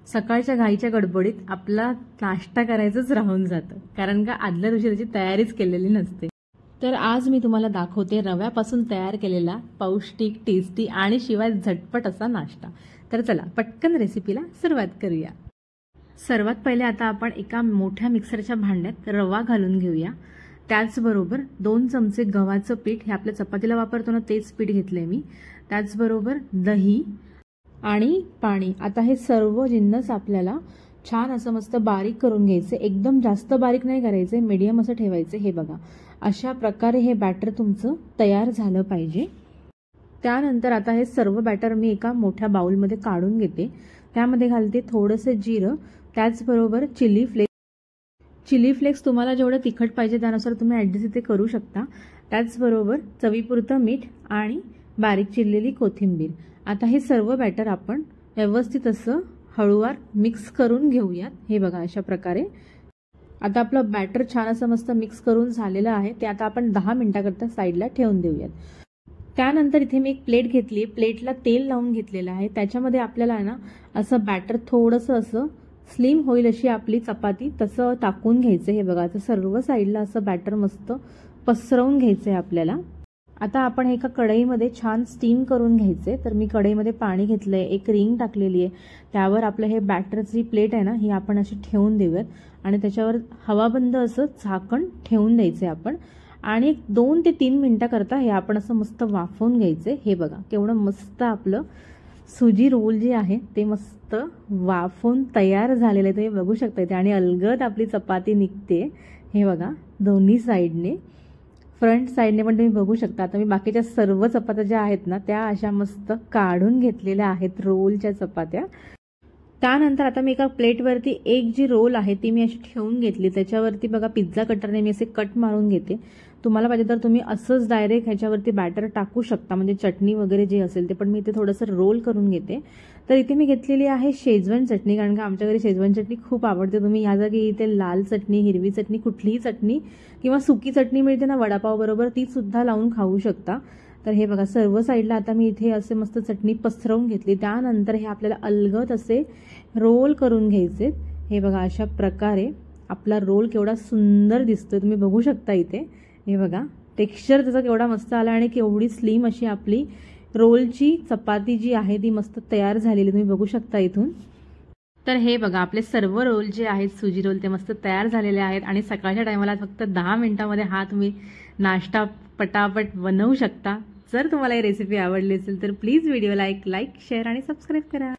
सकाळच्या घाईच्या गडबडीत आपला नाश्ता करायचंच राहून जातं, कारण का आदल्या दिवशी त्याची तयारीच केलेली नसते। तर आज मी तुम्हाला दाखवते रव्यापासून तयार केलेला पौष्टिक, टेस्टी आणि शिवाय झटपट असा नाश्ता। तर चला पटकन रेसिपीला सुरुवात करूया। सर्वात पहिले आता आपण एका मोठ्या मिक्सरच्या भांड्यात रवा घालून घेऊया। त्याचबरोबर 2 चमचे गव्हाचं पीठ, हे आपल्या चपातीला वापरतो ना तेच पीठ घेतलंय मी। त्याचबरोबर दही आणि पाणी। आता हे सर्व जिन्नस आपल्याला छान असं मस्त बारीक करून घ्यायचे। एकदम जास्त बारीक नाही करायचे, मीडियम असं ठेवायचे। हे बघा अशा प्रकारे हे बॅटर तुमचं तयार झालं पाहिजे। त्यानंतर आता हे सर्व बॅटर मी एका मोठ्या बाउलमध्ये काढून घेते। त्यामध्ये घालते थोडंसं जिरं, त्याचबरोबर चिली फ्लेक्स तुम्हाला जेवढं तिखट पाहिजे त्यानुसार तुम्ही ॲडजस्ट इथे करू शकता। त्याचबरोबर चवीपुरतं मीठ आणि बारीक चिरलेली कोथिंबीर। आता हे सर्व बॅटर आपण व्यवस्थित असं हळूवार मिक्स करून घेऊयात। हे बघा अशा प्रकारे आता आपलं बॅटर छान असं मस्त मिक्स करून झालेलं आहे। ते आता आपण 10 मिनिटाकरता साईडला ठेवून देऊयात। त्यानंतर इथे मी एक प्लेट घेतली, प्लेटला तेल लावून घेतलेलं आहे। त्याच्यामध्ये आपल्याला ना असं बॅटर थोडंसं असं स्लिम होईल अशी आपली चपाती तसं टाकून घ्यायचं। हे बघा आता सर्व साईडला असं बॅटर मस्त पसरवून घ्यायचंय आपल्याला। आता आपण एका कढईमध्ये छान स्टीम करून घ्यायचे। तर मी कढईमध्ये पाणी घेतलंय, एक रिंग टाकलेली आहे, त्यावर आपलं हे बॅटरची प्लेट आहे ना ही आपण अशी ठेवून देऊयात आणि त्याच्यावर हवाबंद असं झाकण ठेवून द्यायचे आपण। आणि 2 ते 3 मिनिटाकरता हे आपण असं मस्त वाफवून घ्यायचे। हे बघा केवढं मस्त आपलं सुजी रोल जे आहे ते मस्त वाफवून तयार झालेलं आहे, तुम्ही बघू शकता इथे। आणि अलगद आपली चपाती निघते। हे बघा दोन्ही साईडने, फ्रंट साईडने पण तुम्ही बघू शकता। आता मी बाकीच्या सर्व चपात्या ज्या आहेत ना त्या अशा मस्त काढून घेतलेल्या आहेत, रोलच्या चपात्या। त्यानंतर आता मी एका प्लेटवरती एक जी रोल आहे ती मी अशी ठेवून घेतली। त्याच्यावरती बघा पिझ्झा कटरने मी असे कट मारून घेते। तुम्हाला पाहिजे तर तुम्ही असंच डायरेक्ट ह्याच्यावरती बॅटर टाकू शकता, म्हणजे चटणी वगैरे जे असेल ते, पण मी इथे थोडंसं रोल करून घेते। तर इथे मी घेतलेली आहे शेजवान चटणी, कारण का आमच्या घरी शेजवान चटणी खूप आवडते। तुम्ही या जागी इथे लाल चटणी, हिरवी चटणी, कुठलीही चटणी किंवा सुकी चटणी मिळते ना वडापाव बरोबर, ती सुद्धा लावून खाऊ शकता। तर हे बघा सर्व साईडला आता मी इथे असे मस्त चटणी पसरवून घेतली। त्यानंतर हे आपल्याला अलगद असे रोल करून घ्यायचे। हे बघा अशा प्रकारे आपला रोल केवढा सुंदर दिसतोय, तुम्ही बघू शकता इथे। हे बघा टेक्स्चर त्याचा केवढा मस्त आला आणि केवढी स्लिम अशी आपली रोलची चपाती जी आहे ती मस्त तयार झालेली तुम्ही बघू शकता इथून। तर हे बघा आपले सर्व रोल जे आहेत सुजी रोल ते मस्त तयार झालेले आहेत। आणि सकाळच्या टायमाला फक्त 10 मिनिटांमध्ये हा तुम्ही नाश्ता पटापट बनवू शकता। जर तुम्हाला ही रेसिपी आवडली असेल तर प्लीज व्हिडिओला एक लाईक, शेअर आणि सबस्क्राईब करा।